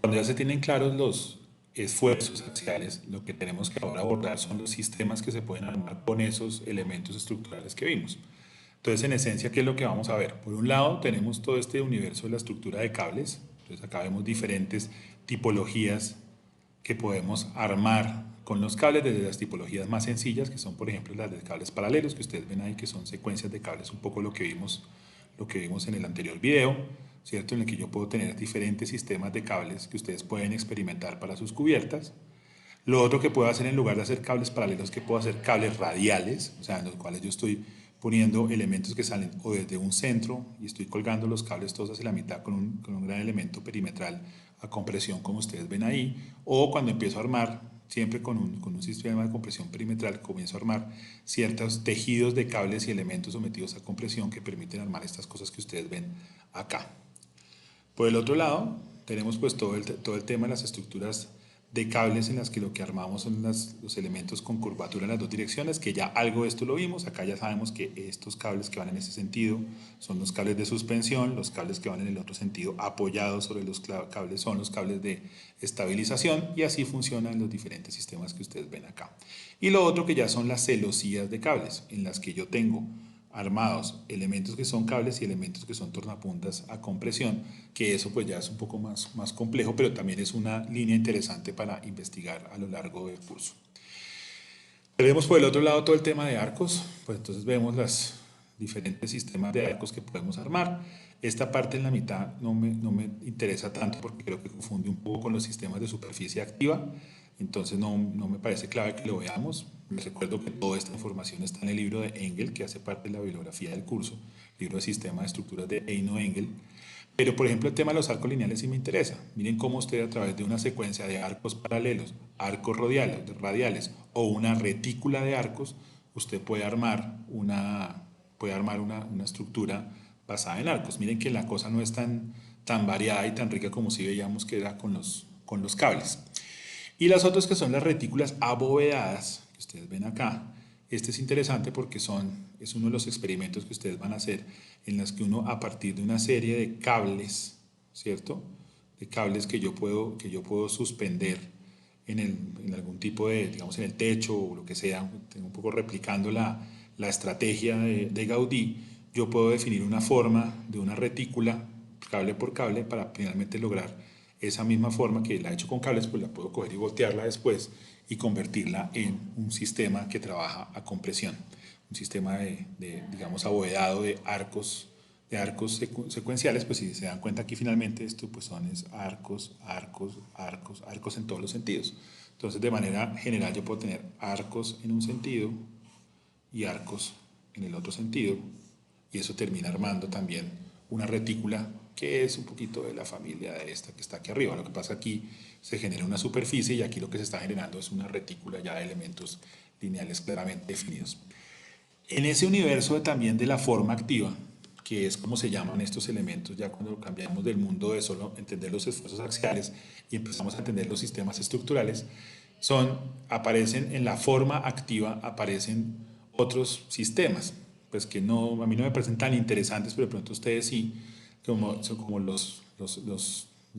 Cuando ya se tienen claros los esfuerzos axiales, lo que tenemos que ahora abordar son los sistemas que se pueden armar con esos elementos estructurales que vimos. Entonces, en esencia, ¿qué es lo que vamos a ver? Por un lado, tenemos todo este universo de la estructura de cables. Entonces, acá vemos diferentes tipologías que podemos armar con los cables, desde las tipologías más sencillas, que son, por ejemplo, las de cables paralelos, que ustedes ven ahí, que son secuencias de cables, un poco lo que vimos en el anterior video, ¿cierto? En el que yo puedo tener diferentes sistemas de cables que ustedes pueden experimentar para sus cubiertas. Lo otro que puedo hacer, en lugar de hacer cables paralelos, que puedo hacer cables radiales, o sea, en los cuales yo estoy poniendo elementos que salen o desde un centro y estoy colgando los cables todos hacia la mitad con un gran elemento perimetral a compresión, como ustedes ven ahí, o cuando empiezo a armar, siempre con un sistema de compresión perimetral, comienzo a armar ciertos tejidos de cables y elementos sometidos a compresión que permiten armar estas cosas que ustedes ven acá. Por el otro lado, tenemos pues todo el tema de las estructuras de cables en las que lo que armamos son los elementos con curvatura en las dos direcciones, que ya algo de esto lo vimos. Acá ya sabemos que estos cables que van en ese sentido son los cables de suspensión, los cables que van en el otro sentido apoyados sobre los cables son los cables de estabilización, y así funcionan los diferentes sistemas que ustedes ven acá. Y lo otro que ya son las celosías de cables, en las que yo tengo armados elementos que son cables y elementos que son tornapuntas a compresión, que eso pues ya es un poco más complejo, pero también es una línea interesante para investigar a lo largo del curso. Tenemos por el otro lado todo el tema de arcos, pues entonces vemos los diferentes sistemas de arcos que podemos armar. Esta parte en la mitad no me interesa tanto porque creo que confunde un poco con los sistemas de superficie activa, entonces no me parece clave que lo veamos. Les recuerdo que toda esta información está en el libro de Engel, que hace parte de la bibliografía del curso, libro de Sistema de Estructuras de Eino Engel. Pero, por ejemplo, el tema de los arcos lineales sí me interesa. Miren cómo usted, a través de una secuencia de arcos paralelos, arcos radiales o una retícula de arcos, usted puede armar una estructura basada en arcos. Miren que la cosa no es tan variada y tan rica como si veíamos que era con los cables. Y las otras, que son las retículas abovedadas, que ustedes ven acá. Este es interesante porque es uno de los experimentos que ustedes van a hacer, en las que uno, a partir de una serie de cables, ¿cierto? De cables que yo puedo suspender en algún tipo de, digamos, en el techo o lo que sea, un poco replicando la estrategia de Gaudí, yo puedo definir una forma de una retícula, cable por cable, para finalmente lograr esa misma forma que la he hecho con cables, pues la puedo coger y voltearla después y convertirla en un sistema que trabaja a compresión, un sistema digamos, abovedado de arcos secuenciales. Pues si se dan cuenta aquí, finalmente esto pues son arcos en todos los sentidos. Entonces, de manera general, yo puedo tener arcos en un sentido y arcos en el otro sentido, y eso termina armando también una retícula que es un poquito de la familia de esta que está aquí arriba. Lo que pasa aquí, se genera una superficie, y aquí lo que se está generando es una retícula ya de elementos lineales claramente definidos. En ese universo también de la forma activa, que es como se llaman estos elementos, ya cuando cambiamos del mundo de solo entender los esfuerzos axiales y empezamos a entender los sistemas estructurales, aparecen en la forma activa, aparecen otros sistemas, pues que a mí no me parecen tan interesantes, pero de pronto ustedes sí, son como lo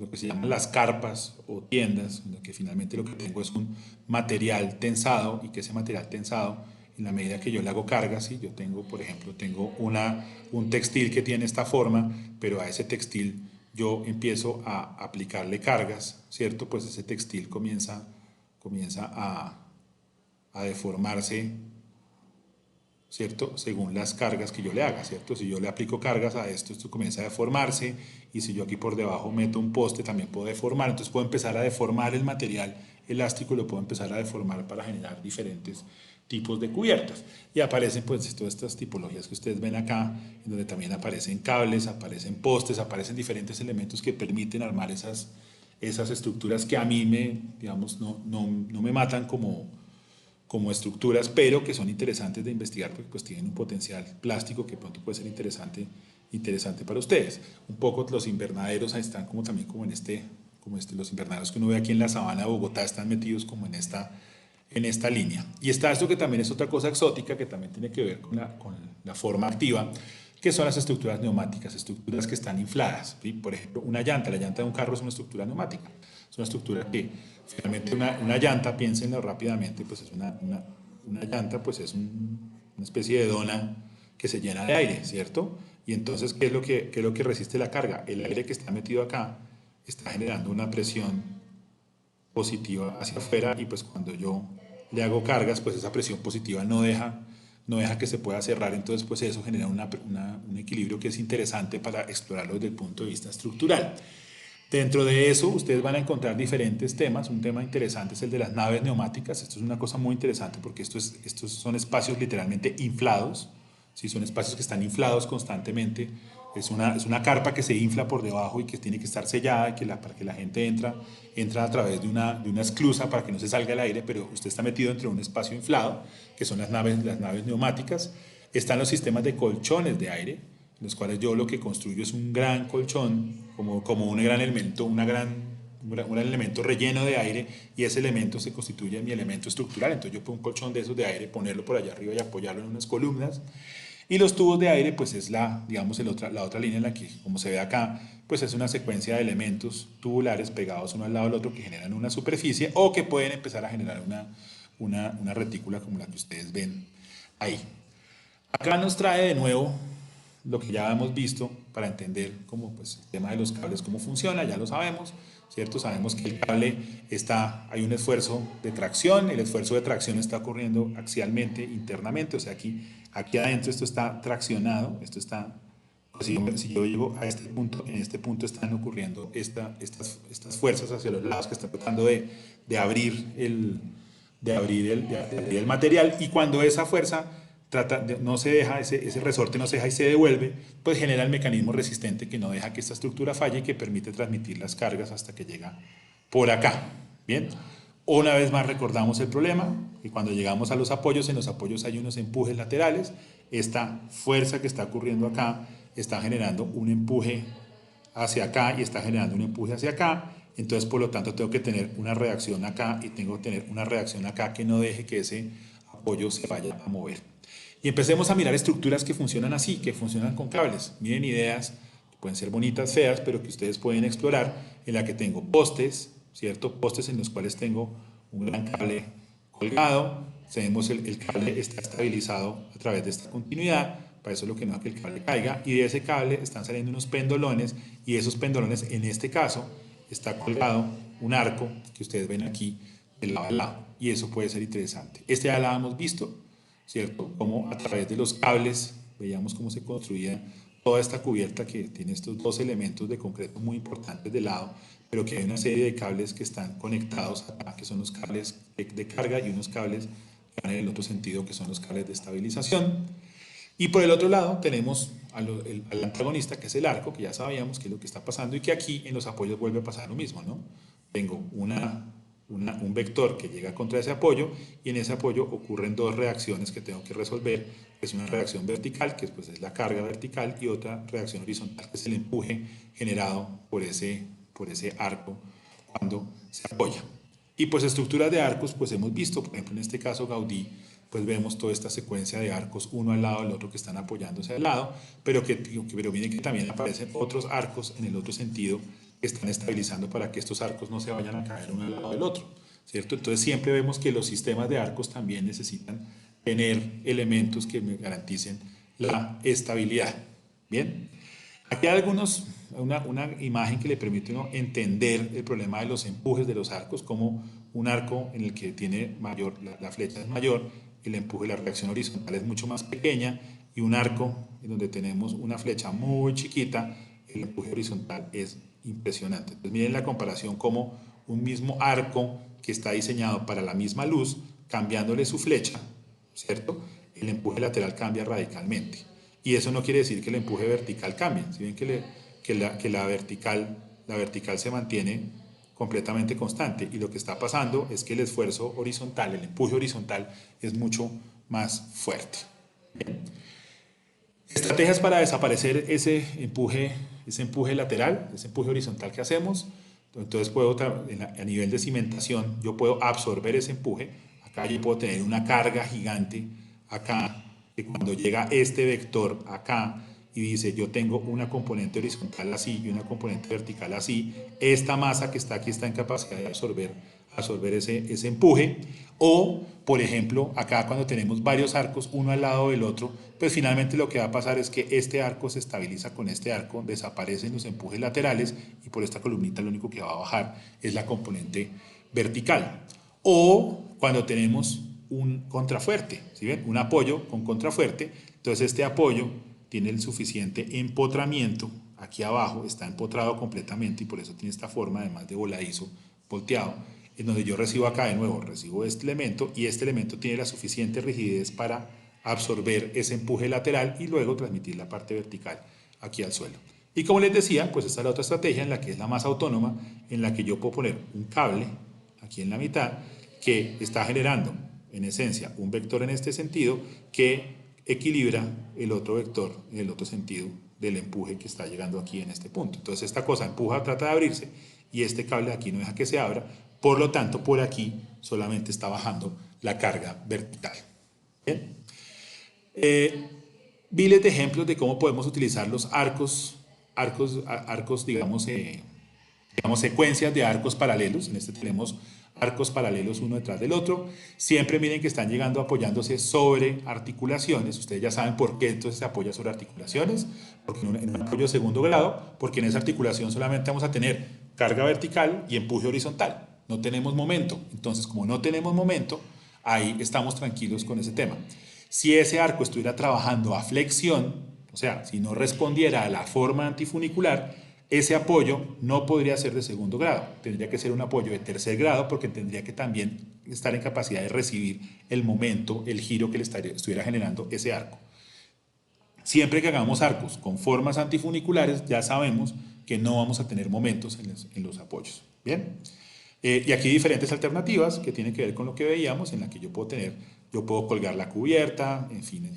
que se llaman las carpas o tiendas, en lo que finalmente lo que tengo es un material tensado, y que ese material tensado, en la medida que yo le hago cargas, ¿sí? Yo tengo, por ejemplo, un textil que tiene esta forma, pero a ese textil yo empiezo a aplicarle cargas, ¿cierto? Pues ese textil comienza a deformarse, ¿cierto? Según las cargas que yo le haga, ¿cierto? Si yo le aplico cargas a esto comienza a deformarse, y si yo aquí por debajo meto un poste, también puedo deformar. Entonces puedo empezar a deformar el material elástico, y lo puedo empezar a deformar para generar diferentes tipos de cubiertas. Y aparecen pues todas estas tipologías que ustedes ven acá, en donde también aparecen cables, aparecen postes, aparecen diferentes elementos que permiten armar esas estructuras que a mí digamos, no me matan como estructuras, pero que son interesantes de investigar porque pues tienen un potencial plástico que pronto puede ser interesante para ustedes. Un poco los invernaderos están como también los invernaderos que uno ve aquí en la sabana de Bogotá están metidos como en esta línea. Y está esto, que también es otra cosa exótica, que también tiene que ver con la forma activa, que son las estructuras neumáticas, estructuras que están infladas. ¿Sí? Por ejemplo, una llanta, la llanta de un carro es una estructura neumática. Es una estructura que finalmente una llanta, piénsenlo rápidamente, pues es una llanta, pues es una especie de dona que se llena de aire, ¿cierto? Y entonces, qué es lo que resiste la carga? El aire que está metido acá está generando una presión positiva hacia afuera y pues cuando yo le hago cargas, pues esa presión positiva no deja que se pueda cerrar, entonces pues eso genera un equilibrio que es interesante para explorarlo desde el punto de vista estructural. Dentro de eso ustedes van a encontrar diferentes temas, un tema interesante es el de las naves neumáticas, esto es una cosa muy interesante porque estos son espacios literalmente inflados, ¿sí? Son espacios que están inflados constantemente, es una carpa que se infla por debajo y que tiene que estar sellada y para que la gente entra a través de una esclusa para que no se salga el aire, pero usted está metido dentro de un espacio inflado, que son las naves neumáticas. Están los sistemas de colchones de aire, en los cuales yo lo que construyo es un gran colchón, como un gran elemento, un elemento relleno de aire, y ese elemento se constituye en mi elemento estructural. Entonces yo pongo un colchón de esos de aire, ponerlo por allá arriba y apoyarlo en unas columnas. Y los tubos de aire, pues es digamos, la otra línea en la que, como se ve acá, pues es una secuencia de elementos tubulares pegados uno al lado del otro que generan una superficie o que pueden empezar a generar una retícula como la que ustedes ven ahí. Acá nos trae de nuevo lo que ya hemos visto para entender cómo, pues, el tema de los cables, cómo funciona, ya lo sabemos, ¿cierto? Sabemos que el cable hay un esfuerzo de tracción, el esfuerzo de tracción está ocurriendo axialmente, internamente, o sea, aquí adentro esto está traccionado, esto está, pues, si yo llego a este punto, en este punto están ocurriendo estas fuerzas hacia los lados que están tratando de abrir el material, y cuando esa fuerza no se deja, ese resorte no se deja y se devuelve, pues genera el mecanismo resistente que no deja que esta estructura falle y que permite transmitir las cargas hasta que llega por acá. Bien, una vez más recordamos el problema, que cuando llegamos a los apoyos, en los apoyos hay unos empujes laterales, esta fuerza que está ocurriendo acá está generando un empuje hacia acá y está generando un empuje hacia acá, entonces por lo tanto tengo que tener una reacción acá y tengo que tener una reacción acá que no deje que ese apoyo se vaya a mover. Y empecemos a mirar estructuras que funcionan así, que funcionan con cables. Miren ideas, que pueden ser bonitas, feas, pero que ustedes pueden explorar, en la que tengo postes, ¿cierto? Postes en los cuales tengo un gran cable colgado. Sabemos el cable está estabilizado a través de esta continuidad, para eso es lo que no hace que el cable caiga, y de ese cable están saliendo unos pendolones, y esos pendolones, en este caso, está colgado un arco que ustedes ven aquí de lado a lado, y eso puede ser interesante. Este ya lo hemos visto, ¿cierto? Como a través de los cables veíamos cómo se construía toda esta cubierta que tiene estos dos elementos de concreto muy importantes de lado, pero que hay una serie de cables que están conectados acá, que son los cables de carga, y unos cables que van en el otro sentido, que son los cables de estabilización. Y por el otro lado tenemos al antagonista, que es el arco, que ya sabíamos qué es lo que está pasando, y que aquí en los apoyos vuelve a pasar lo mismo, ¿no? Tengo un vector que llega contra ese apoyo, y en ese apoyo ocurren dos reacciones que tengo que resolver, que es una reacción vertical, que pues, es la carga vertical, y otra reacción horizontal, que es el empuje generado por ese arco cuando se apoya. Y pues estructuras de arcos, pues hemos visto, por ejemplo en este caso Gaudí, pues vemos toda esta secuencia de arcos uno al lado del otro que están apoyándose al lado, pero miren que también aparecen otros arcos en el otro sentido que están estabilizando para que estos arcos no se vayan a caer uno al lado del otro, ¿cierto? Entonces siempre vemos que los sistemas de arcos también necesitan tener elementos que me garanticen la estabilidad. Bien, aquí hay una imagen que le permite uno entender el problema de los empujes de los arcos, como un arco en el que tiene la flecha es mayor, el empuje, la reacción horizontal es mucho más pequeña, y un arco en donde tenemos una flecha muy chiquita, el empuje horizontal es impresionante. Entonces miren la comparación, como un mismo arco que está diseñado para la misma luz, cambiándole su flecha, ¿cierto? El empuje lateral cambia radicalmente. Y eso no quiere decir que el empuje vertical cambie. Si ven que la vertical se mantiene completamente constante, y lo que está pasando es que el esfuerzo horizontal, el empuje horizontal, es mucho más fuerte. Bien. Estrategias para desaparecer ese empuje lateral, ese empuje horizontal que hacemos. Entonces a nivel de cimentación, yo puedo absorber ese empuje. Acá yo puedo tener una carga gigante acá, que cuando llega este vector acá y dice yo tengo una componente horizontal así y una componente vertical así, esta masa que está aquí está en capacidad de absorber ese empuje. O, por ejemplo, acá cuando tenemos varios arcos, uno al lado del otro, pues finalmente lo que va a pasar es que este arco se estabiliza con este arco, desaparecen los empujes laterales y por esta columnita lo único que va a bajar es la componente vertical. O cuando tenemos un contrafuerte, ¿sí ven? Un apoyo con contrafuerte, entonces este apoyo tiene el suficiente empotramiento, aquí abajo está empotrado completamente y por eso tiene esta forma, además de voladizo, volteado, en donde yo recibo acá de nuevo, recibo este elemento y este elemento tiene la suficiente rigidez para absorber ese empuje lateral y luego transmitir la parte vertical aquí al suelo. Y como les decía, pues esta es la otra estrategia en la que es la más autónoma, en la que yo puedo poner un cable aquí en la mitad que está generando en esencia un vector en este sentido que equilibra el otro vector en el otro sentido del empuje que está llegando aquí en este punto. Entonces esta cosa empuja, trata de abrirse y este cable de aquí no deja que se abra, por lo tanto por aquí solamente está bajando la carga vertical. Bien. Miles de ejemplos de cómo podemos utilizar los arcos digamos, secuencias de arcos paralelos. En este tenemos arcos paralelos uno detrás del otro. Siempre miren que están llegando apoyándose sobre articulaciones. Ustedes ya saben por qué entonces se apoya sobre articulaciones. Porque en un apoyo de segundo grado, porque en esa articulación solamente vamos a tener carga vertical y empuje horizontal. No tenemos momento. Entonces, como no tenemos momento, ahí estamos tranquilos con ese tema. Si ese arco estuviera trabajando a flexión, o sea, si no respondiera a la forma antifunicular, ese apoyo no podría ser de segundo grado, tendría que ser un apoyo de tercer grado porque tendría que también estar en capacidad de recibir el momento, el giro que le estuviera generando ese arco. Siempre que hagamos arcos con formas antifuniculares, ya sabemos que no vamos a tener momentos en los apoyos. Bien. Y aquí hay diferentes alternativas que tienen que ver con lo que veíamos, en la que yo puedo colgar la cubierta, en fin,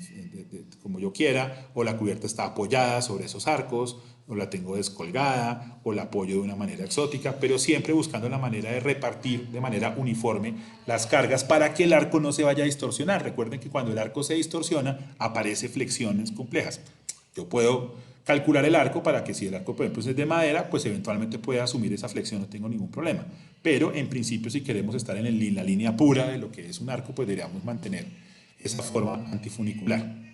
como yo quiera, o la cubierta está apoyada sobre esos arcos, o la tengo descolgada, o la apoyo de una manera exótica, pero siempre buscando la manera de repartir de manera uniforme las cargas para que el arco no se vaya a distorsionar. Recuerden que cuando el arco se distorsiona, aparece flexiones complejas. Yo puedo calcular el arco para que si el arco, por ejemplo, es de madera, pues eventualmente pueda asumir esa flexión, no tengo ningún problema. Pero en principio, si queremos estar en la línea pura de lo que es un arco, pues deberíamos mantener esa forma antifunicular.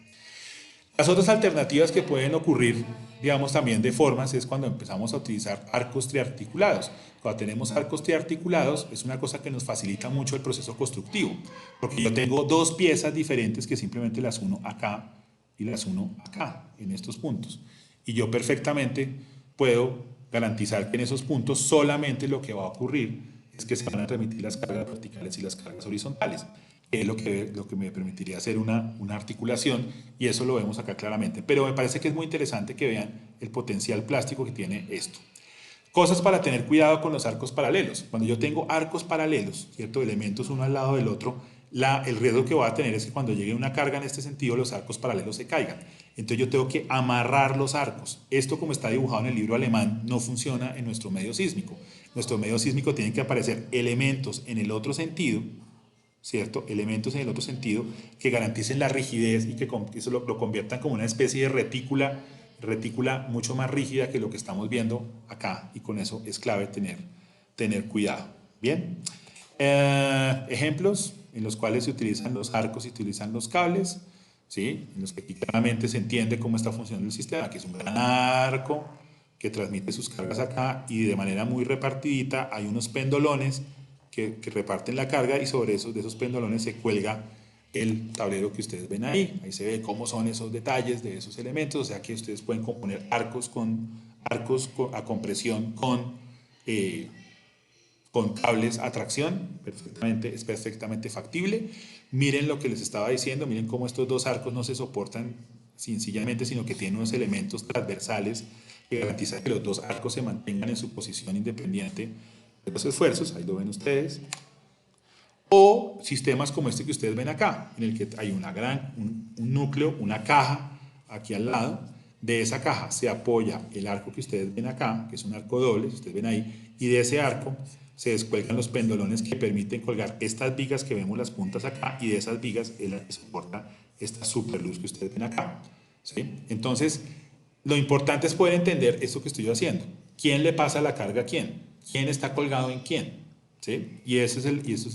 Las otras alternativas que pueden ocurrir, digamos, también de formas, es cuando empezamos a utilizar arcos triarticulados. Cuando tenemos arcos triarticulados, es una cosa que nos facilita mucho el proceso constructivo, porque yo tengo dos piezas diferentes que simplemente las uno acá y las uno acá, en estos puntos. Y yo perfectamente puedo garantizar que en esos puntos solamente lo que va a ocurrir es que se van a transmitir las cargas verticales y las cargas horizontales, que es lo que me permitiría hacer una articulación, y eso lo vemos acá claramente. Pero me parece que es muy interesante que vean el potencial plástico que tiene esto. Cosas para tener cuidado con los arcos paralelos. Cuando yo tengo arcos paralelos, ¿cierto? Elementos uno al lado del otro, el riesgo que voy a tener es que cuando llegue una carga en este sentido, los arcos paralelos se caigan. Entonces yo tengo que amarrar los arcos. Esto, como está dibujado en el libro alemán, no funciona en nuestro medio sísmico. Nuestro medio sísmico tienen que aparecer elementos en el otro sentido, ¿cierto? Elementos en el otro sentido que garanticen la rigidez y que eso lo conviertan como una especie de retícula mucho más rígida que lo que estamos viendo acá, y con eso es clave tener cuidado. Bien. Ejemplos en los cuales se utilizan los arcos y se utilizan los cables, ¿sí? En los que claramente se entiende cómo está funcionando el sistema, que es un gran arco que transmite sus cargas acá, y de manera muy repartidita hay unos pendolones que reparten la carga, y sobre de esos pendolones se cuelga el tablero que ustedes ven ahí. Ahí se ve cómo son esos detalles de esos elementos, o sea que ustedes pueden componer arcos a compresión con cables a tracción, es perfectamente factible. Miren lo que les estaba diciendo, miren cómo estos dos arcos no se soportan sencillamente, sino que tienen unos elementos transversales que garantizan que los dos arcos se mantengan en su posición independiente de los esfuerzos. Ahí lo ven ustedes. O sistemas como este que ustedes ven acá, en el que hay un núcleo, una caja aquí al lado. De esa caja se apoya el arco que ustedes ven acá, que es un arco doble, si ustedes ven ahí, y de ese arco se descuelgan los pendolones que permiten colgar estas vigas que vemos las puntas acá, y de esas vigas es la que soporta esta superluz que ustedes ven acá, ¿sí? Entonces, lo importante es poder entender esto que estoy haciendo. ¿Quién le pasa la carga a quién? ¿Quién está colgado en quién? ¿Sí? Y eso es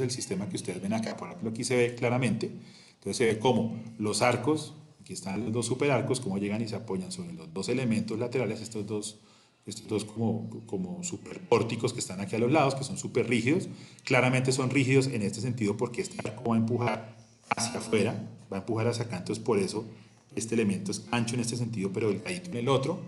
el sistema que ustedes ven acá. Por ejemplo, aquí se ve claramente. Entonces se ve como los arcos, aquí están los dos superarcos, cómo llegan y se apoyan sobre los dos elementos laterales, estos dos como superpórticos que están aquí a los lados, que son súper rígidos. Claramente son rígidos en este sentido porque este arco va a empujar hacia afuera, va a empujar hacia acá, entonces por eso este elemento es ancho en este sentido, pero delgadito en el otro.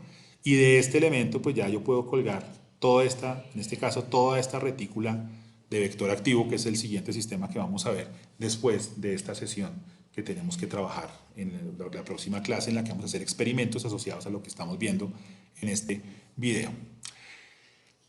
Y de este elemento, pues ya yo puedo colgar toda esta, en este caso, toda esta retícula de vector activo, que es el siguiente sistema que vamos a ver después de esta sesión que tenemos que trabajar en la próxima clase, en la que vamos a hacer experimentos asociados a lo que estamos viendo en este video.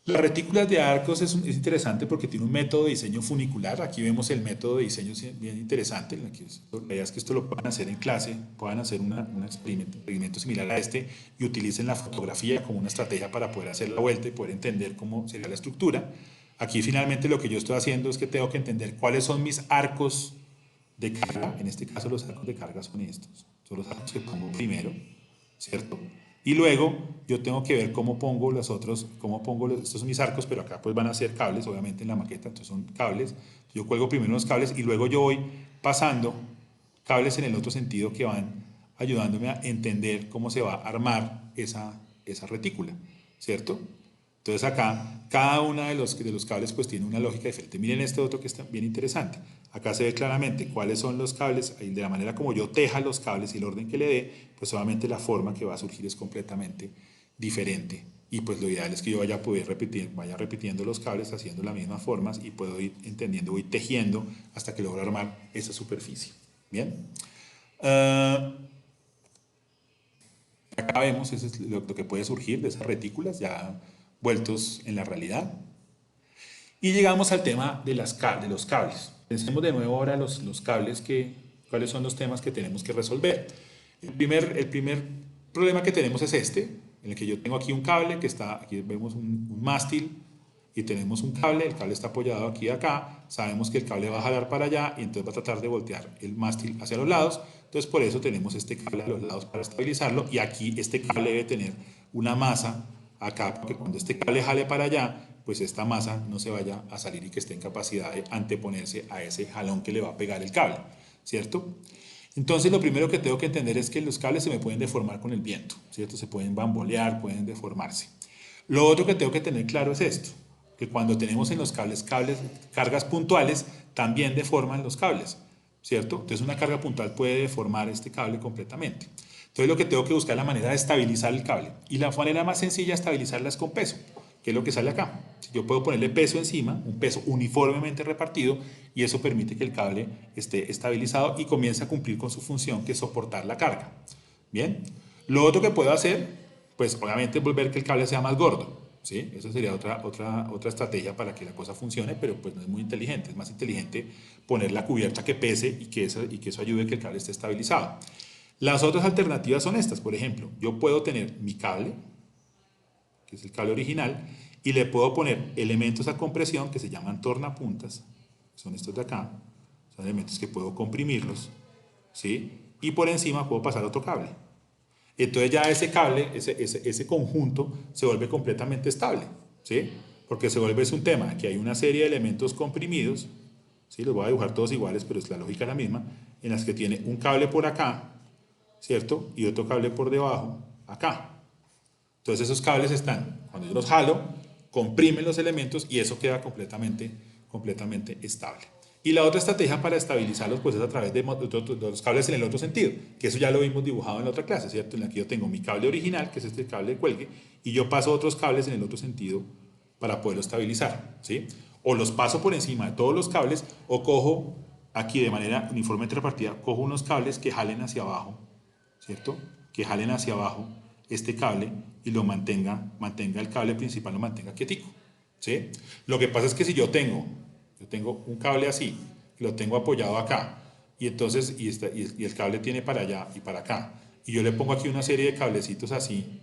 Las retículas de arcos es interesante porque tiene un método de diseño funicular. Aquí vemos el método de diseño bien interesante. La idea es que esto lo puedan hacer en clase, puedan hacer un experimento similar a este y utilicen la fotografía como una estrategia para poder hacer la vuelta y poder entender cómo sería la estructura. Aquí finalmente lo que yo estoy haciendo es que tengo que entender cuáles son mis arcos de carga. En este caso los arcos de carga son estos. Son los arcos que pongo primero, ¿cierto? Y luego yo tengo que ver cómo pongo estos son mis arcos, pero acá pues van a ser cables, obviamente en la maqueta, entonces son cables. Yo cuelgo primero los cables y luego yo voy pasando cables en el otro sentido que van ayudándome a entender cómo se va a armar esa retícula, ¿cierto? Entonces acá, cada uno de los cables pues tiene una lógica diferente. Miren este otro que está bien interesante. Acá se ve claramente cuáles son los cables, y de la manera como yo teja los cables y el orden que le dé, pues obviamente la forma que va a surgir es completamente diferente. Y pues lo ideal es que yo vaya repitiendo los cables, haciendo las mismas formas y puedo ir entendiendo, voy tejiendo hasta que logro armar esa superficie. Bien. Acá vemos eso es lo que puede surgir de esas retículas ya vueltos en la realidad. Y llegamos al tema de los cables. Pensemos de nuevo ahora los cables, cuáles son los temas que tenemos que resolver. El primer problema que tenemos es este, en el que yo tengo aquí un cable que está, aquí vemos un mástil y tenemos un cable, el cable está apoyado aquí y acá, sabemos que el cable va a jalar para allá y entonces va a tratar de voltear el mástil hacia los lados, entonces por eso tenemos este cable a los lados para estabilizarlo y aquí este cable debe tener una masa acá, porque cuando este cable jale para allá, pues esta masa no se vaya a salir y que esté en capacidad de anteponerse a ese jalón que le va a pegar el cable, ¿cierto? Entonces lo primero que tengo que entender es que los cables se me pueden deformar con el viento, ¿cierto? Se pueden bambolear, pueden deformarse. Lo otro que tengo que tener claro es esto, que cuando tenemos en los cables cargas puntuales, también deforman los cables, ¿cierto? Entonces una carga puntual puede deformar este cable completamente. Entonces lo que tengo que buscar es la manera de estabilizar el cable. Y la manera más sencilla de estabilizarla es con peso, que es lo que sale acá. Yo puedo ponerle peso encima, un peso uniformemente repartido, y eso permite que el cable esté estabilizado y comience a cumplir con su función, que es soportar la carga. Bien, lo otro que puedo hacer, pues obviamente es volver que el cable sea más gordo. ¿Sí? Eso sería otra estrategia para que la cosa funcione, pero pues no es muy inteligente. Es más inteligente poner la cubierta que pese y que eso ayude a que el cable esté estabilizado. Las otras alternativas son estas, por ejemplo, yo puedo tener mi cable, que es el cable original, y le puedo poner elementos a compresión que se llaman tornapuntas, son estos de acá, son elementos que puedo comprimirlos, ¿sí? Y por encima puedo pasar otro cable. Entonces ya ese cable, ese conjunto se vuelve completamente estable, ¿sí? Porque se vuelve un tema, que hay una serie de elementos comprimidos, ¿sí? Los voy a dibujar todos iguales, pero la lógica es la misma, en las que tiene un cable por acá, ¿cierto? Y otro cable por debajo, acá. Entonces esos cables están, cuando yo los jalo, comprimen los elementos y eso queda completamente estable. Y la otra estrategia para estabilizarlos pues es a través de los cables en el otro sentido, que eso ya lo vimos dibujado en la otra clase, ¿cierto? En la que yo tengo mi cable original, que es este cable de cuelgue, y yo paso otros cables en el otro sentido para poderlo estabilizar, ¿sí? O los paso por encima de todos los cables, o cojo aquí de manera uniformemente repartida, cojo unos cables que jalen hacia abajo, ¿cierto? Que jalen hacia abajo este cable y lo mantenga el cable principal, lo mantenga quietico, ¿sí? Lo que pasa es que si yo tengo un cable así, lo tengo apoyado acá, y entonces, y el cable tiene para allá y para acá, y yo le pongo aquí una serie de cablecitos así,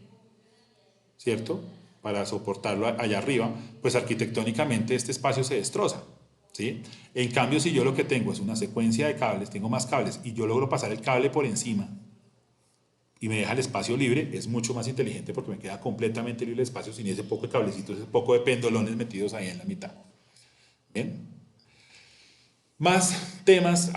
¿cierto? Para soportarlo allá arriba, pues arquitectónicamente este espacio se destroza, ¿sí? En cambio, si yo lo que tengo es una secuencia de cables, tengo más cables, y yo logro pasar el cable por encima y me deja el espacio libre, es mucho más inteligente porque me queda completamente libre el espacio sin ese poco de cablecitos, ese poco de pendolones metidos ahí en la mitad. ¿Bien? Más temas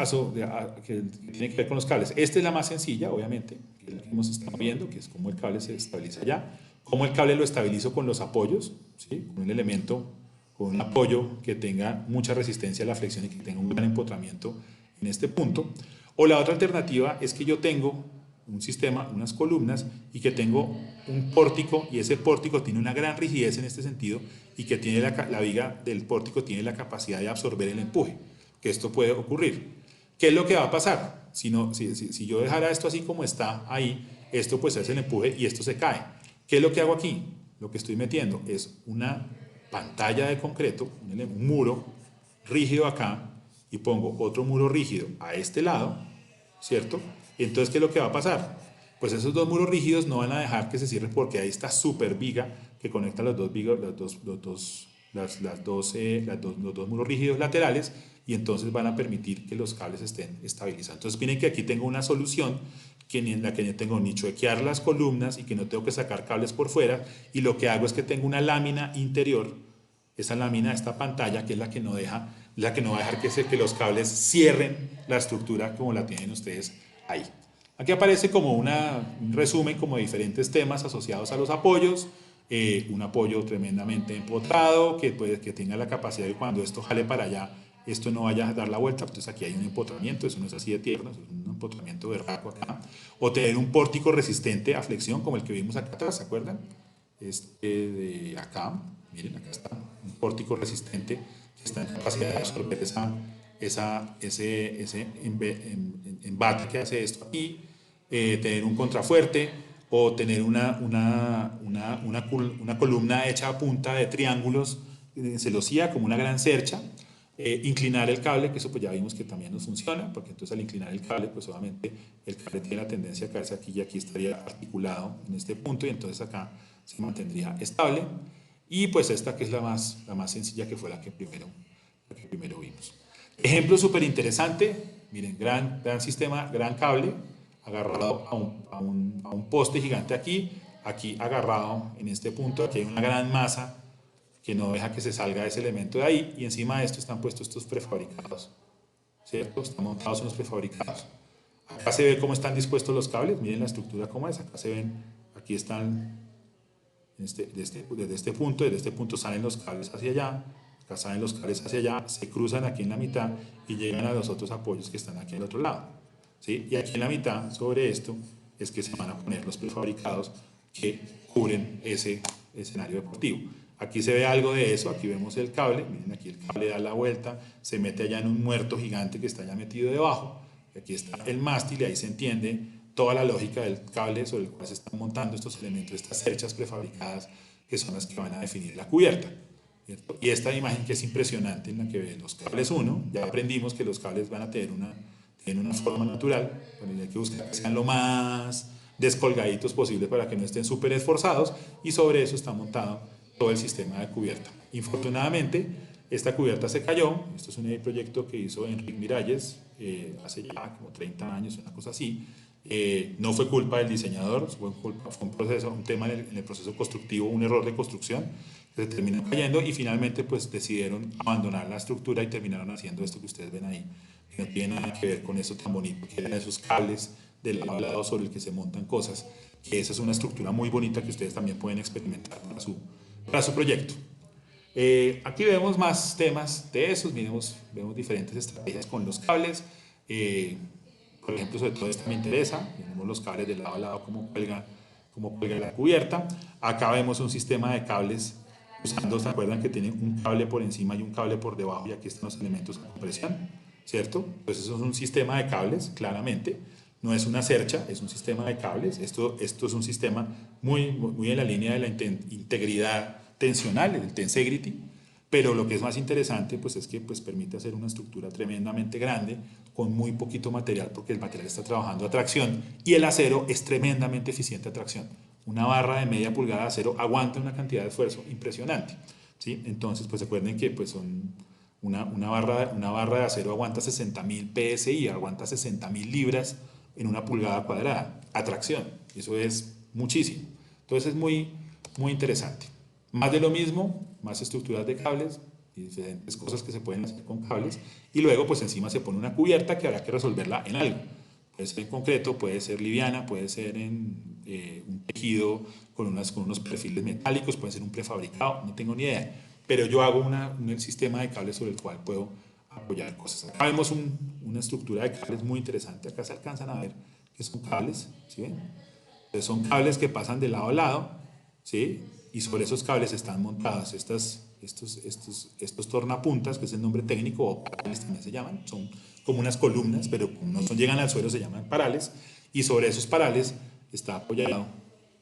que tienen que ver con los cables. Esta es la más sencilla, obviamente, que es la que hemos estado viendo, que es cómo el cable se estabiliza allá. Cómo el cable lo estabilizo con los apoyos, ¿sí? Con un elemento, con un apoyo que tenga mucha resistencia a la flexión y que tenga un gran empotramiento en este punto. O la otra alternativa es que yo tengo un sistema, unas columnas, y que tengo un pórtico, y ese pórtico tiene una gran rigidez en este sentido, y que tiene la viga del pórtico tiene la capacidad de absorber el empuje, que esto puede ocurrir. ¿Qué es lo que va a pasar? Si yo dejara esto así como está ahí, esto pues hace el empuje y esto se cae. ¿Qué es lo que hago aquí? Lo que estoy metiendo es una pantalla de concreto, un muro rígido acá, y pongo otro muro rígido a este lado, ¿cierto? Y entonces, ¿qué es lo que va a pasar? Pues esos dos muros rígidos no van a dejar que se cierre porque ahí está súper viga que conecta los dos los dos muros rígidos laterales, y entonces van a permitir que los cables estén estabilizados. Entonces miren que aquí tengo una solución en la que no tengo ni choquear las columnas y que no tengo que sacar cables por fuera, y lo que hago es que tengo una lámina interior, esa lámina, esta pantalla, que es la que no va a dejar que los cables cierren la estructura como la tienen ustedes ahí. Aquí aparece como un resumen como de diferentes temas asociados a los apoyos. Un apoyo tremendamente empotrado que tenga la capacidad de cuando esto jale para allá, esto no vaya a dar la vuelta. Entonces aquí hay un empotramiento, eso no es así de tierno, es un empotramiento berraco acá. O tener un pórtico resistente a flexión como el que vimos acá atrás, ¿se acuerdan? Este de acá, miren, acá está un pórtico resistente que está en capacidad de absorber ese embate que hace esto aquí. Tener un contrafuerte, o tener una columna hecha a punta de triángulos celosía, como una gran cercha. Inclinar el cable, que eso pues ya vimos que también nos funciona, porque entonces al inclinar el cable, pues obviamente el cable tiene la tendencia a caerse aquí, y aquí estaría articulado en este punto, y entonces acá se mantendría estable. Y pues esta, que es la más sencilla, que fue la que primero vimos. Ejemplo súper interesante, miren, gran sistema, gran cable, agarrado a un poste gigante aquí agarrado en este punto, aquí hay una gran masa que no deja que se salga ese elemento de ahí, y encima de esto están puestos estos prefabricados, ¿cierto? Están montados unos prefabricados. Acá se ve cómo están dispuestos los cables, miren la estructura como es, acá se ven, aquí están, desde este punto salen los cables hacia allá, acá salen los cables hacia allá, se cruzan aquí en la mitad y llegan a los otros apoyos que están aquí al otro lado, ¿sí? Y aquí en la mitad, sobre esto, es que se van a poner los prefabricados que cubren ese escenario deportivo. Aquí se ve algo de eso, aquí vemos el cable, miren, aquí el cable da la vuelta, se mete allá en un muerto gigante que está ya metido debajo, y aquí está el mástil, y ahí se entiende toda la lógica del cable sobre el cual se están montando estos elementos, estas cerchas prefabricadas, que son las que van a definir la cubierta, ¿cierto? Y esta imagen, que es impresionante, en la que ven los cables 1, ya aprendimos que los cables van a tener una forma natural, pero hay que buscar que sean lo más descolgaditos posible para que no estén súper esforzados, y sobre eso está montado todo el sistema de cubierta. Infortunadamente, esta cubierta se cayó. Esto es un proyecto que hizo Enrique Miralles hace ya como 30 años, una cosa así. No fue culpa del diseñador, fue un tema en el proceso constructivo, un error de construcción que se terminó cayendo, y finalmente pues decidieron abandonar la estructura y terminaron haciendo esto que ustedes ven ahí, que no tiene nada que ver con eso tan bonito que eran esos cables del lado a lado sobre el que se montan cosas, que esa es una estructura muy bonita que ustedes también pueden experimentar para su proyecto. Aquí vemos más temas de esos, vemos diferentes estrategias con los cables. Por ejemplo, sobre todo esta me interesa, vemos los cables de lado a lado, cómo cuelga la cubierta. Acá vemos un sistema de cables usando, ¿se acuerdan que tiene un cable por encima y un cable por debajo? Y aquí están los elementos de compresión, ¿cierto? Entonces eso es un sistema de cables, claramente. No es una cercha, es un sistema de cables. Esto es un sistema muy en la línea de la integridad tensional, el tensegrity, pero lo que es más interesante pues es que pues permite hacer una estructura tremendamente grande con muy poquito material, porque el material está trabajando a tracción, y el acero es tremendamente eficiente a tracción. Una barra de media pulgada de acero aguanta una cantidad de esfuerzo impresionante, ¿sí? Entonces pues recuerden que pues son una barra de acero aguanta 60.000 PSI, aguanta 60.000 libras en una pulgada cuadrada, atracción, eso es muchísimo. Entonces es muy, muy interesante. Más de lo mismo, más estructuras de cables, y diferentes cosas que se pueden hacer con cables, y luego pues encima se pone una cubierta que habrá que resolverla en algo. Puede ser en concreto, puede ser liviana, puede ser en un tejido con unos perfiles metálicos, puede ser un prefabricado, no tengo ni idea. Pero yo hago un sistema de cables sobre el cual puedo apoyar cosas. Acá vemos una estructura de cables muy interesante. Acá se alcanzan a ver que son cables, ¿sí ven? Entonces son cables que pasan de lado a lado, ¿sí? Y sobre esos cables están montados estos tornapuntas, que es el nombre técnico, o parales también se llaman, son como unas columnas, pero como no llegan al suelo se llaman parales, y sobre esos parales está apoyado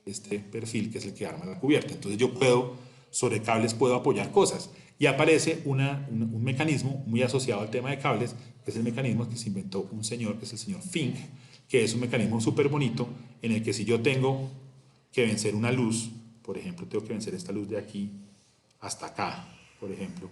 este perfil que es el que arma la cubierta. Entonces yo puedo, sobre cables puedo apoyar cosas, y aparece un mecanismo muy asociado al tema de cables, que es el mecanismo que se inventó un señor, que es el señor Fink, que es un mecanismo súper bonito, en el que si yo tengo que vencer una luz, por ejemplo, tengo que vencer esta luz de aquí hasta acá, por ejemplo,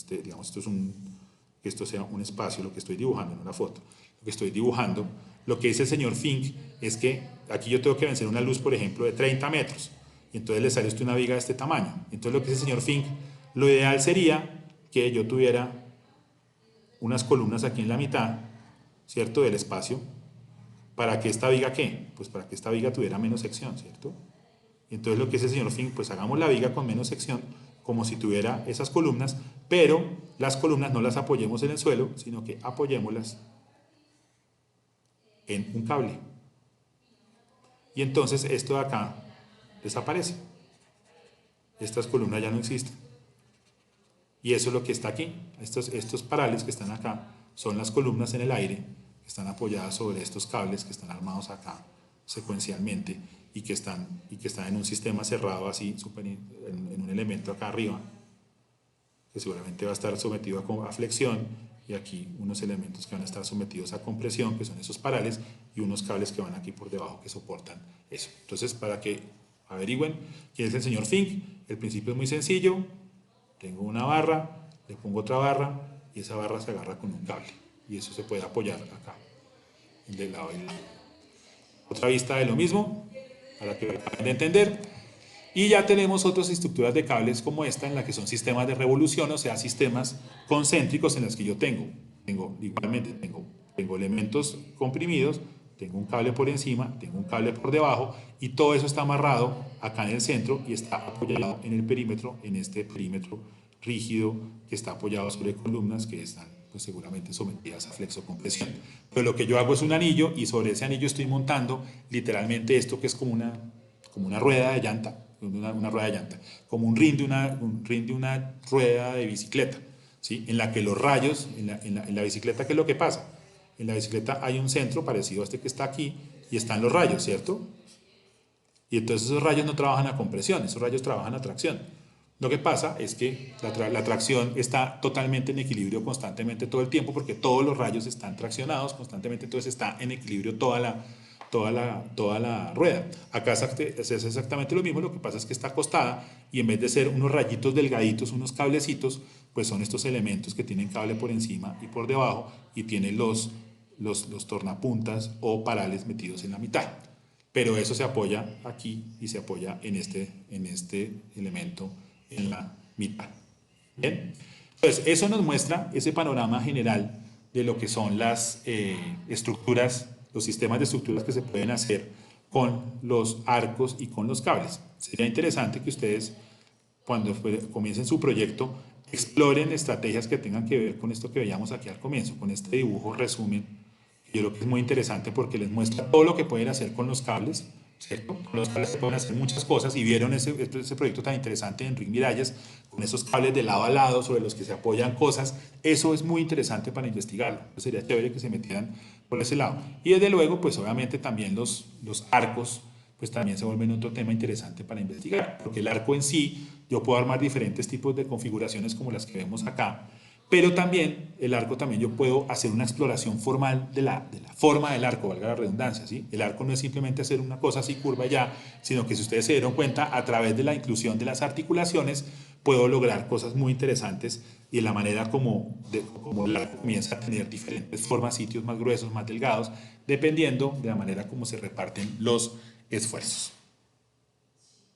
digamos, que esto sea un espacio, lo que estoy dibujando en una foto, lo que estoy dibujando, lo que dice el señor Fink es que aquí yo tengo que vencer una luz, por ejemplo, de 30 metros, y entonces le sale a usted una viga de este tamaño. Entonces lo que dice el señor Fink, lo ideal sería que yo tuviera unas columnas aquí en la mitad, ¿cierto?, del espacio, para que esta viga, ¿qué? Pues para que esta viga tuviera menos sección, ¿cierto? Y entonces lo que dice el señor Fink, pues hagamos la viga con menos sección, como si tuviera esas columnas, pero las columnas no las apoyemos en el suelo, sino que apoyémoslas en un cable. Y entonces esto de acá desaparece. Estas columnas ya no existen. Y eso es lo que está aquí. Estos parales que están acá son las columnas en el aire que están apoyadas sobre estos cables que están armados acá secuencialmente y que están en un sistema cerrado así, en un elemento acá arriba, que seguramente va a estar sometido a flexión, y aquí unos elementos que van a estar sometidos a compresión, que son esos parales, y unos cables que van aquí por debajo que soportan eso. Entonces, para que averigüen quién es el señor Fink, el principio es muy sencillo. Tengo una barra, le pongo otra barra, y esa barra se agarra con un cable, y eso se puede apoyar acá, del lado y del lado. Otra vista de lo mismo, para que acaben de entender. Y ya tenemos otras estructuras de cables como esta, en la que son sistemas de revolución, o sea, sistemas concéntricos en los que yo igualmente tengo elementos comprimidos, tengo un cable por encima, tengo un cable por debajo, y todo eso está amarrado acá en el centro y está apoyado en el perímetro, en este perímetro rígido que está apoyado sobre columnas que están pues seguramente sometidas a flexocompresión. Pero lo que yo hago es un anillo, y sobre ese anillo estoy montando literalmente esto que es como una rueda de llanta, una rueda de llanta, como un rin de una rueda de bicicleta, ¿sí? En la que los rayos, en la bicicleta, ¿qué es lo que pasa? En la bicicleta hay un centro parecido a este que está aquí, y están los rayos, ¿cierto? Y entonces esos rayos no trabajan a compresión, esos rayos trabajan a tracción. Lo que pasa es que la tracción está totalmente en equilibrio constantemente todo el tiempo, porque todos los rayos están traccionados constantemente, entonces está en equilibrio toda la rueda. Acá es exactamente lo mismo, lo que pasa es que está acostada, y en vez de ser unos rayitos delgaditos, unos cablecitos, pues son estos elementos que tienen cable por encima y por debajo, y tienen los tornapuntas o parales metidos en la mitad. Pero eso se apoya aquí y se apoya en este elemento en la mitad. ¿Bien? Entonces, eso nos muestra ese panorama general de lo que son las estructuras, los sistemas de estructuras que se pueden hacer con los arcos y con los cables. Sería interesante que ustedes, cuando comiencen su proyecto, exploren estrategias que tengan que ver con esto que veíamos aquí al comienzo, con este dibujo resumen. Yo creo que es muy interesante porque les muestra todo lo que pueden hacer con los cables, ¿cierto? Con los cables se pueden hacer muchas cosas, y vieron ese proyecto tan interesante de Enric Miralles, con esos cables de lado a lado sobre los que se apoyan cosas. Eso es muy interesante para investigarlo. Sería chévere que se metieran por ese lado. Y desde luego, pues obviamente también los arcos, pues también se vuelven otro tema interesante para investigar, porque el arco en sí, yo puedo armar diferentes tipos de configuraciones como las que vemos acá, pero también el arco, también yo puedo hacer una exploración formal de la forma del arco, valga la redundancia, ¿sí? El arco no es simplemente hacer una cosa así curva ya, sino que, si ustedes se dieron cuenta, a través de la inclusión de las articulaciones, puedo lograr cosas muy interesantes y la manera como la comienza a tener diferentes formas, sitios más gruesos, más delgados, dependiendo de la manera como se reparten los esfuerzos.